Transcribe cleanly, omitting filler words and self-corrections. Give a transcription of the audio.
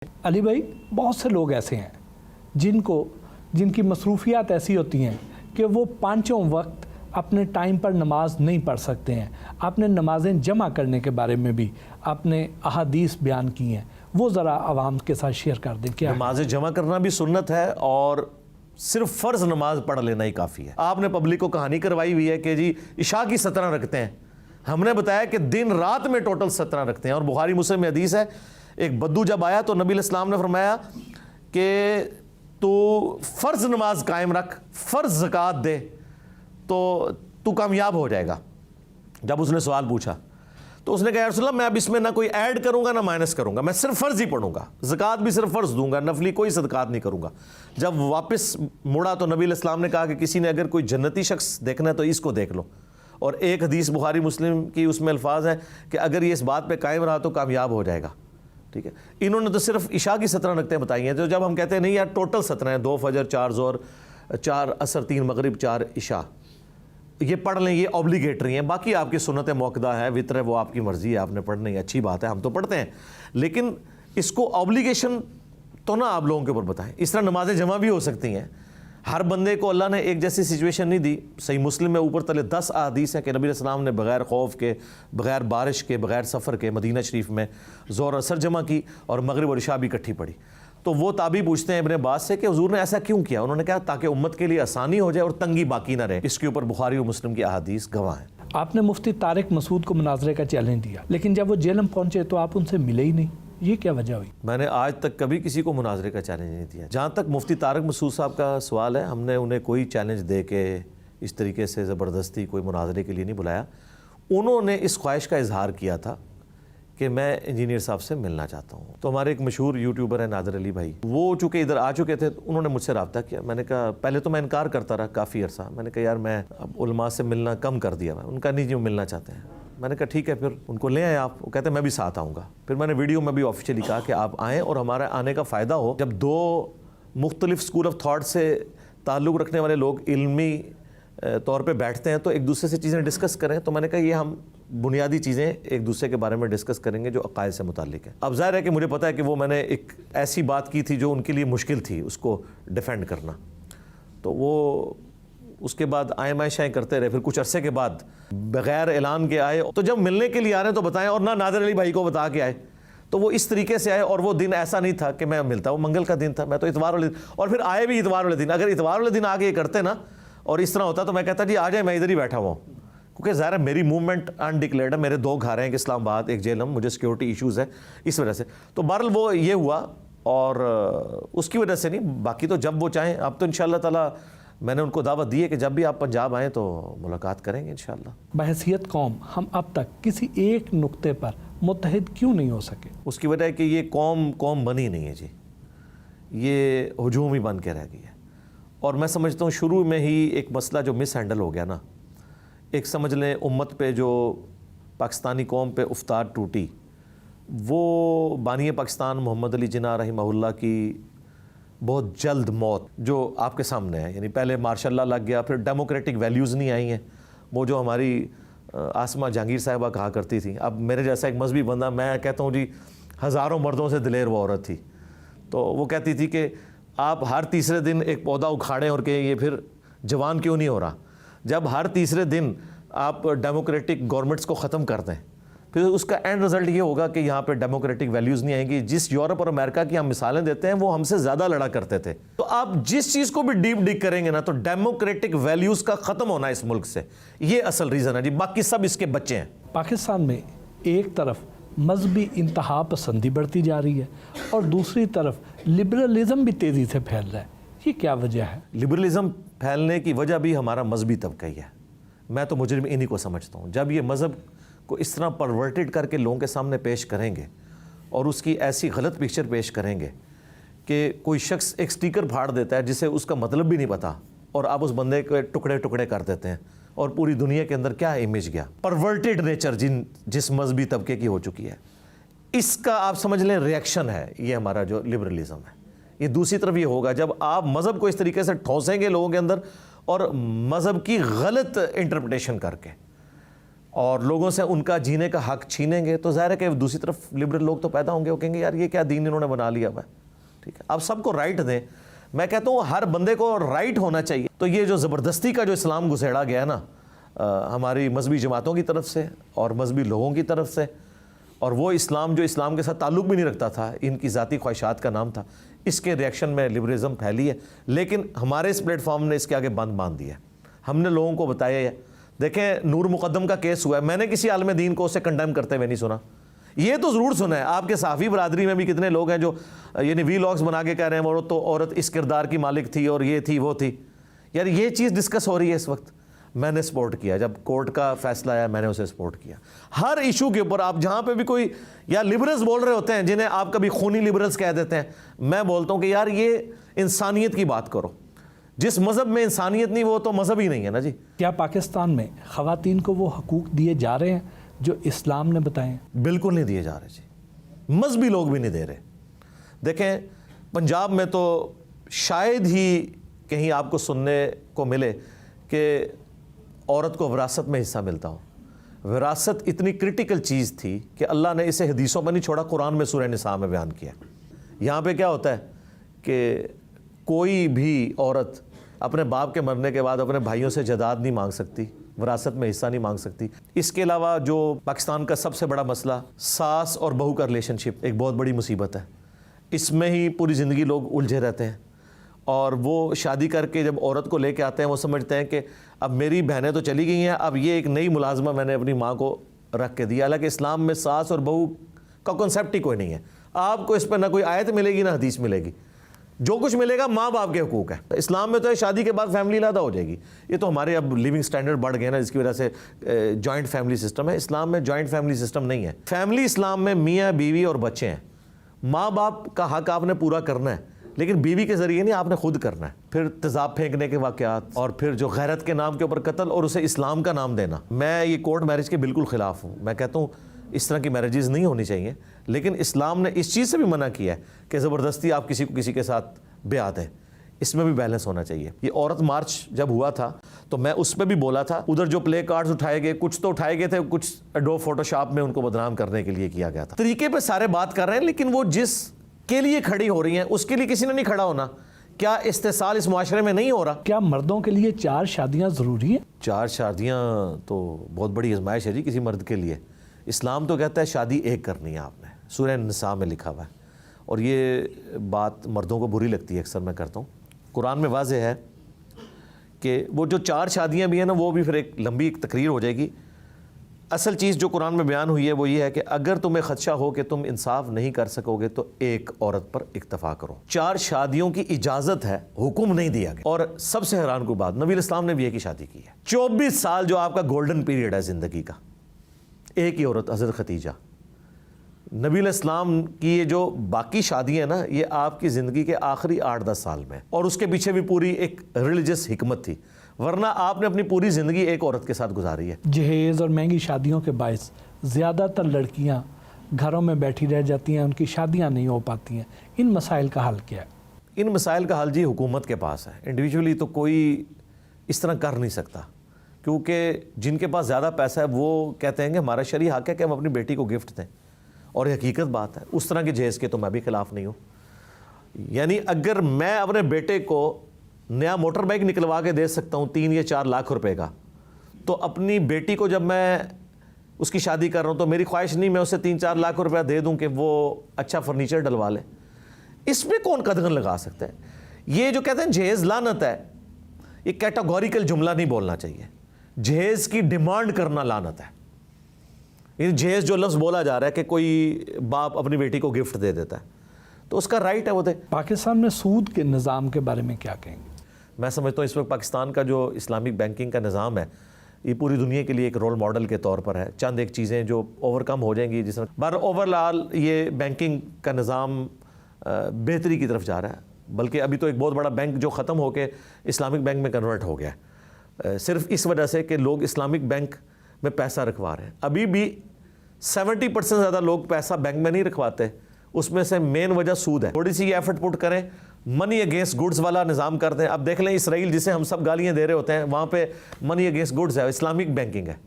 अली भाई, बहुत से लोग ऐसे हैं जिनकी मसरूफियात ऐसी होती हैं कि वो पाँचों वक्त अपने टाइम पर नमाज नहीं पढ़ सकते हैं। आपने नमाजें जमा करने के बारे में भी आपने अहादीस बयान की हैं, वो ज़रा आवाम के साथ शेयर कर दें। क्या नमाजें जमा करना भी सुन्नत है और सिर्फ फ़र्ज़ नमाज पढ़ लेना ही काफ़ी है। आपने पब्लिक को कहानी करवाई हुई है कि जी इशा की 17 रखते हैं, हमने बताया कि दिन रात में टोटल 17 रखते हैं। और बुखारी मुस्लिम में हदीस है, एक बद्दू जब आया तो नबी इस्लाम ने फरमाया कि तू फ़र्ज़ नमाज कायम रख, फ़र्ज़ ज़कात दे तो तू कामयाब हो जाएगा। जब उसने सवाल पूछा तो उसने कहा या रसूलल्लाह, मैं अब इसमें ना कोई ऐड करूंगा ना माइनस करूंगा, मैं सिर्फ फ़र्ज़ ही पढ़ूंगा, ज़कात भी सिर्फ फ़र्ज़ दूंगा, नफली कोई सदकात नहीं करूंगा। जब वापस मुड़ा तो नबी इस्लाम ने कहा कि किसी ने अगर कोई जन्नती शख्स देखना है तो इसको देख लो। और एक हदीस बुखारी मुस्लिम की उसमें अल्फाज हैं कि अगर ये इस बात पर कायम रहा तो कामयाब हो जाएगा। ठीक है, इन्होंने तो सिर्फ इशा की 17 रखते बताई हैं। तो जब हम कहते हैं नहीं यार टोटल 17 हैं, 2 फजर 4 ज़ोहर 4 असर 3 मगरिब 4 इशा, ये पढ़ लें, ये ऑब्लिगेटरी हैं। बाकी आपकी सुन्नत मौक़दा है, वितर है, वो आपकी मर्ज़ी है, आपने पढ़नी है, अच्छी बात है, हम तो पढ़ते हैं। लेकिन इसको ऑब्लिगेशन तो ना आप लोगों के ऊपर बताएं। इस तरह नमाज़ें जमा भी हो सकती हैं। हर बंदे को अल्लाह ने एक जैसी सिचुएशन नहीं दी। सही मुस्लिम में ऊपर तले 10 अहादीस हैं कि नबी अस्सलाम ने बग़ैर खौफ के, बग़ैर बारिश के, बग़ैर सफ़र के मदीना शरीफ में ज़ोहर असर जमा की और मगरिब और इशा भी इकट्ठी पढ़ी। तो वो ताबी पूछते हैं इब्न अब्बास से कि हुज़ूर ने ऐसा क्यों किया। उन्होंने कहा ताकि उम्मत के लिए आसानी हो जाए और तंगी बाकी ना रहे। इसके ऊपर बुखारी और मुस्लिम की अहादीस गवाह हैं। आपने मुफ्ती तारिक मसूद को मुनाज़रे का चैलेंज दिया, लेकिन जब वो जेलम पहुंचे तो आप उनसे मिले ही नहीं, ये क्या वजह हुई? मैंने आज तक कभी किसी को मुनाज़रे का चैलेंज नहीं दिया। जहाँ तक मुफ्ती तारिक मसूद साहब का सवाल है, हमने उन्हें कोई चैलेंज दे के इस तरीके से ज़बरदस्ती कोई मुनाज़रे के लिए नहीं बुलाया। उन्होंने इस ख्वाहिश का इजहार किया था कि मैं इंजीनियर साहब से मिलना चाहता हूँ। तो हमारे एक मशहूर यूट्यूबर है नादर अली भाई, वो चूँकि इधर आ चुके थे, उन्होंने मुझसे रब्ता किया। मैंने कहा, पहले तो मैं इनकार करता रहा काफ़ी अर्सा। मैंने कहा यार मैं अब उलमा से मिलना कम कर दिया। मैं उनका नहीं, जो मिलना चाहते हैं। मैंने कहा ठीक है, फिर उनको ले आए आप। वो कहते हैं मैं भी साथ आऊँगा। फिर मैंने वीडियो में भी ऑफिशियली कहा कि आप आएँ और हमारे आने का फ़ायदा हो। जब 2 मुख्तलिफ स्कूल ऑफ थाट से ताल्लुक़ रखने वाले लोग इल्मी तौर पे बैठते हैं तो एक दूसरे से चीज़ें डिस्कस करें। तो मैंने कहा ये हम बुनियादी चीज़ें एक दूसरे के बारे में डिस्कस करेंगे जो अक़ायद से मुताल्लिक़ है। अब ज़ाहिर है कि मुझे पता है कि वो मैंने एक ऐसी बात की थी जो उनके लिए मुश्किल थी उसको डिफेंड करना। तो वो उसके बाद आए शाएँ करते रहे। फिर कुछ अरसे के बाद बग़ैर ऐलान के आए। तो जब मिलने के लिए आ रहे हैं तो बताएं, और ना नादर अली भाई को बता के आए। तो वो इस तरीके से आए और वो दिन ऐसा नहीं था कि मैं मिलता, वो मंगल का दिन था, मैं तो इतवार वाले दिन, और फिर आए भी इतवार वाले दिन। अगर इतवार वाले दिन आगे ये करते ना और इस तरह होता तो मैं कहता जी आ जाए, मैं इधर ही बैठा हुआ हूँ। क्योंकि ज़ाहिर है मेरी मूवमेंट अनडिक्लेयर्ड है, मेरे 2 घर हैं, एक इस्लामाबाद एक जेलम, मुझे सिक्योरिटी इश्यूज़ है इस वजह से। तो बहरहाल वो ये हुआ और उसकी वजह से नहीं, बाकी तो जब वो चाहें। अब तो इंशाअल्लाह ताला मैंने उनको दावत दी है कि जब भी आप पंजाब आएँ तो मुलाकात करेंगे इंशाअल्लाह। बहैसियत कौम हम अब तक किसी एक नुक्ते पर मुत्तहिद क्यों नहीं हो सके? उसकी वजह है कि ये कौम बनी नहीं है जी, ये हुजूम ही बन के रह गई है। और मैं समझता हूँ शुरू में ही एक मसला जो मिस हैंडल हो गया ना, एक समझ लें उम्मत पे जो पाकिस्तानी कौम पे उफ्तार टूटी, वो बानी पाकिस्तान मोहम्मद अली जिन्ना रहमहुल्लाह की बहुत जल्द मौत जो आपके सामने है। यानी पहले मार्शल लॉ लग गया, फिर डेमोक्रेटिक वैल्यूज़ नहीं आई हैं, वो जो हमारी आसमा जहांगीर साहिबा कहा करती थी। अब मेरे जैसा एक मजहबी बंदा, मैं कहता हूँ जी हज़ारों मर्दों से दिलेर वो औरत थी। तो वो कहती थी कि आप हर तीसरे दिन एक पौधा उखाड़ें और कि ये फिर जवान क्यों नहीं हो रहा। जब हर तीसरे दिन आप डेमोक्रेटिक गवर्नमेंट्स को ख़त्म कर दें, फिर उसका एंड रिज़ल्ट ये होगा कि यहाँ पे डेमोक्रेटिक वैल्यूज़ नहीं आएंगी। जिस यूरोप और अमेरिका की हम मिसालें देते हैं वो हमसे ज़्यादा लड़ा करते थे। तो आप जिस चीज़ को भी डीप डिग करेंगे ना, तो डेमोक्रेटिक वैल्यूज़ का ख़त्म होना इस मुल्क से, ये असल रीज़न है जी, बाकी सब इसके बच्चे हैं। पाकिस्तान में एक तरफ मजहबी इंतहा पसंदी बढ़ती जा रही है और दूसरी तरफ लिबरलिज़म भी तेज़ी से फैल रहा है, ये क्या वजह है? लिबरलिज़म फैलने की वजह भी हमारा मजहबी तबका ही है। मैं तो मुजरिम इन्हीं को समझता हूँ। जब ये मज़हब को इस तरह परवर्टेड करके लोगों के सामने पेश करेंगे और उसकी ऐसी गलत पिक्चर पेश करेंगे कि कोई शख्स एक स्टिकर फाड़ देता है जिसे उसका मतलब भी नहीं पता और आप उस बंदे के टुकड़े टुकड़े कर देते हैं और पूरी दुनिया के अंदर क्या इमेज गया, परवर्टेड नेचर जिस मजहबी तबके की हो चुकी है, इसका आप समझ लें रिएक्शन है ये हमारा जो लिबरलिज़म है। ये दूसरी तरफ ये होगा जब आप मज़हब को इस तरीके से ठोसेंगे लोगों के अंदर और मज़हब की गलत इंटरप्रिटेशन करके, اور لوگوں سے ان کا جینے کا حق چھینیں گے تو ظاہر ہے کہ دوسری طرف لبرل لوگ تو پیدا ہوں گے, وہ کہیں گے یار یہ کیا دین انہوں نے بنا لیا ہوا ہے. ٹھیک ہے, آپ سب کو رائٹ دیں. میں کہتا ہوں ہر بندے کو رائٹ ہونا چاہیے. تو یہ جو زبردستی کا جو اسلام گسیڑا گیا ہے نا ہماری مذہبی جماعتوں کی طرف سے اور مذہبی لوگوں کی طرف سے, اور وہ اسلام جو اسلام کے ساتھ تعلق بھی نہیں رکھتا تھا, ان کی ذاتی خواہشات کا نام تھا, اس کے ریئیکشن میں لبرلزم پھیلی ہے. لیکن ہمارے اس پلیٹ فارم نے اس کے آگے بند باندھ دیا ہے. ہم نے لوگوں کو بتایا ہے. دیکھیں نور مقدم کا کیس ہوا ہے, میں نے کسی عالم دین کو اسے کنڈیم کرتے ہوئے نہیں سنا. یہ تو ضرور سنا ہے, آپ کے صحافی برادری میں بھی کتنے لوگ ہیں جو یعنی وی لاگز بنا کے کہہ رہے ہیں عورت اس کردار کی مالک تھی اور یہ تھی وہ تھی. یار یہ چیز ڈسکس ہو رہی ہے اس وقت. میں نے سپورٹ کیا, جب کورٹ کا فیصلہ آیا میں نے اسے سپورٹ کیا. ہر ایشو کے اوپر آپ جہاں پہ بھی کوئی یا لبرلز بول رہے ہوتے ہیں جنہیں آپ کبھی خونی لبرلز کہہ دیتے ہیں, میں بولتا ہوں کہ یار یہ انسانیت کی بات کرو. جس مذہب میں انسانیت نہیں وہ تو مذہب ہی نہیں ہے نا جی. کیا پاکستان میں خواتین کو وہ حقوق دیے جا رہے ہیں جو اسلام نے بتائے ہیں؟ بالکل نہیں دیے جا رہے جی, مذہبی لوگ بھی نہیں دے رہے. دیکھیں پنجاب میں تو شاید ہی کہیں آپ کو سننے کو ملے کہ عورت کو وراثت میں حصہ ملتا ہو. وراثت اتنی کرٹیکل چیز تھی کہ اللہ نے اسے حدیثوں میں نہیں چھوڑا, قرآن میں سورہ نساء میں بیان کیا. یہاں پہ کیا ہوتا ہے کہ کوئی بھی عورت اپنے باپ کے مرنے کے بعد اپنے بھائیوں سے جائیداد نہیں مانگ سکتی, وراثت میں حصہ نہیں مانگ سکتی. اس کے علاوہ جو پاکستان کا سب سے بڑا مسئلہ ساس اور بہو کا ریلیشن شپ ایک بہت بڑی مصیبت ہے. اس میں ہی پوری زندگی لوگ الجھے رہتے ہیں, اور وہ شادی کر کے جب عورت کو لے کے آتے ہیں وہ سمجھتے ہیں کہ اب میری بہنیں تو چلی گئی ہیں, اب یہ ایک نئی ملازمہ میں نے اپنی ماں کو رکھ کے دیا. حالانکہ اسلام میں ساس اور بہو کا کنسیپٹ ہی کوئی نہیں ہے. آپ کو اس پہ نہ کوئی آیت ملے گی نہ حدیث ملے گی. جو کچھ ملے گا ماں باپ کے حقوق ہے. اسلام میں تو ہے شادی کے بعد فیملی علیحدہ ہو جائے گی. یہ تو ہمارے اب لیونگ سٹینڈرڈ بڑھ گئے نا, جس کی وجہ سے جوائنٹ فیملی سسٹم ہے. اسلام میں جوائنٹ فیملی سسٹم نہیں ہے. فیملی اسلام میں میاں بیوی اور بچے ہیں. ماں باپ کا حق آپ نے پورا کرنا ہے, لیکن بیوی کے ذریعے نہیں, آپ نے خود کرنا ہے. پھر تیزاب پھینکنے کے واقعات, اور پھر جو غیرت کے نام کے اوپر قتل اور اسے اسلام کا نام دینا. میں یہ کورٹ میرج کے بالکل خلاف ہوں. میں کہتا ہوں اس طرح کی میرجز نہیں ہونی چاہیے, لیکن اسلام نے اس چیز سے بھی منع کیا ہے کہ زبردستی آپ کسی کو کسی کے ساتھ بیعت ہے. اس میں بھی بیلنس ہونا چاہیے. یہ عورت مارچ جب ہوا تھا تو میں اس پہ بھی بولا تھا, ادھر جو پلے کارڈز اٹھائے گئے, کچھ تو اٹھائے گئے تھے, کچھ ایڈوب فوٹو شاپ میں ان کو بدنام کرنے کے لیے کیا گیا تھا. طریقے پہ سارے بات کر رہے ہیں, لیکن وہ جس کے لیے کھڑی ہو رہی ہیں اس کے لیے کسی نے نہیں کھڑا ہونا. کیا استحصال اس معاشرے میں نہیں ہو رہا؟ کیا مردوں کے لیے 4 شادیاں ضروری ہیں؟ 4 شادیاں تو بہت بڑی آزمائش ہے جی کسی مرد کے لیے. اسلام تو کہتا ہے شادی ایک کرنی ہے آپ نے, سورہ نساء میں لکھا ہوا ہے. اور یہ بات مردوں کو بری لگتی ہے, اکثر میں کرتا ہوں. قرآن میں واضح ہے کہ وہ جو 4 شادیاں بھی ہیں نا, وہ بھی پھر ایک لمبی ایک تقریر ہو جائے گی. اصل چیز جو قرآن میں بیان ہوئی ہے وہ یہ ہے کہ اگر تمہیں خدشہ ہو کہ تم انصاف نہیں کر سکو گے تو ایک عورت پر اکتفا کرو. 4 شادیوں کی اجازت ہے, حکم نہیں دیا گیا. اور سب سے حیران کو بات, نبی الاسلام نے بھی ایک ہی شادی کی ہے. 24 سال جو آپ کا گولڈن پیریڈ ہے زندگی کا, ایک ہی عورت حضرت ختیجہ. نبی الاسلام کی یہ جو باقی شادیاں نا, یہ آپ کی زندگی کے آخری 8-10 سال میں, اور اس کے پیچھے بھی پوری ایک ریلیجس حکمت تھی, ورنہ آپ نے اپنی پوری زندگی ایک عورت کے ساتھ گزاری ہے. جہیز اور مہنگی شادیوں کے باعث زیادہ تر لڑکیاں گھروں میں بیٹھی رہ جاتی ہیں, ان کی شادیاں نہیں ہو پاتی ہیں. ان مسائل کا حل کیا ہے؟ ان مسائل کا حل جی حکومت کے پاس ہے. انڈیویجولی تو کوئی اس طرح کر نہیں سکتا, کیونکہ جن کے پاس زیادہ پیسہ ہے وہ کہتے ہیں کہ ہمارا شرعی حق ہے کہ ہم اپنی بیٹی کو گفٹ دیں, اور یہ حقیقت بات ہے. اس طرح کے جہیز کے تو میں بھی خلاف نہیں ہوں. یعنی اگر میں اپنے بیٹے کو نیا موٹر بائک نکلوا کے دے سکتا ہوں 3 یا 4 لاکھ روپے کا, تو اپنی بیٹی کو جب میں اس کی شادی کر رہا ہوں تو میری خواہش نہیں میں اسے 3-4 لاکھ روپے دے دوں کہ وہ اچھا فرنیچر ڈلوا لے. اس میں کون قدغن لگا سکتا ہے؟ یہ جو کہتے ہیں جہیز لعنت ہے, یہ کیٹاگوریکل جملہ نہیں بولنا چاہیے. جہیز کی ڈیمانڈ کرنا لعنت ہے. یہ جہیز جو لفظ بولا جا رہا ہے کہ کوئی باپ اپنی بیٹی کو گفٹ دے دیتا ہے, تو اس کا رائٹ ہے وہ دے. پاکستان میں سود کے نظام کے بارے میں کیا کہیں گے؟ میں سمجھتا ہوں اس وقت پاکستان کا جو اسلامک بینکنگ کا نظام ہے یہ پوری دنیا کے لیے ایک رول ماڈل کے طور پر ہے. چند ایک چیزیں جو اوور کم ہو جائیں گی, جس طرح اوور آل یہ بینکنگ کا نظام بہتری کی طرف جا رہا ہے. بلکہ ابھی تو ایک بہت بڑا بینک جو ختم ہو کے اسلامک بینک میں کنورٹ ہو گیا ہے, صرف اس وجہ سے کہ لوگ اسلامک بینک میں پیسہ رکھوا رہے ہیں. ابھی بھی 70% زیادہ لوگ پیسہ بینک میں نہیں رکھواتے. اس میں سے مین وجہ سود ہے. تھوڑی سی یہ ایفرٹ پٹ کریں, منی اگینسٹ گڈز والا نظام کر دیں. اب دیکھ لیں اسرائیل جسے ہم سب گالیاں دے رہے ہوتے ہیں, وہاں پہ منی اگینسٹ گڈز ہے, اسلامک بینکنگ ہے.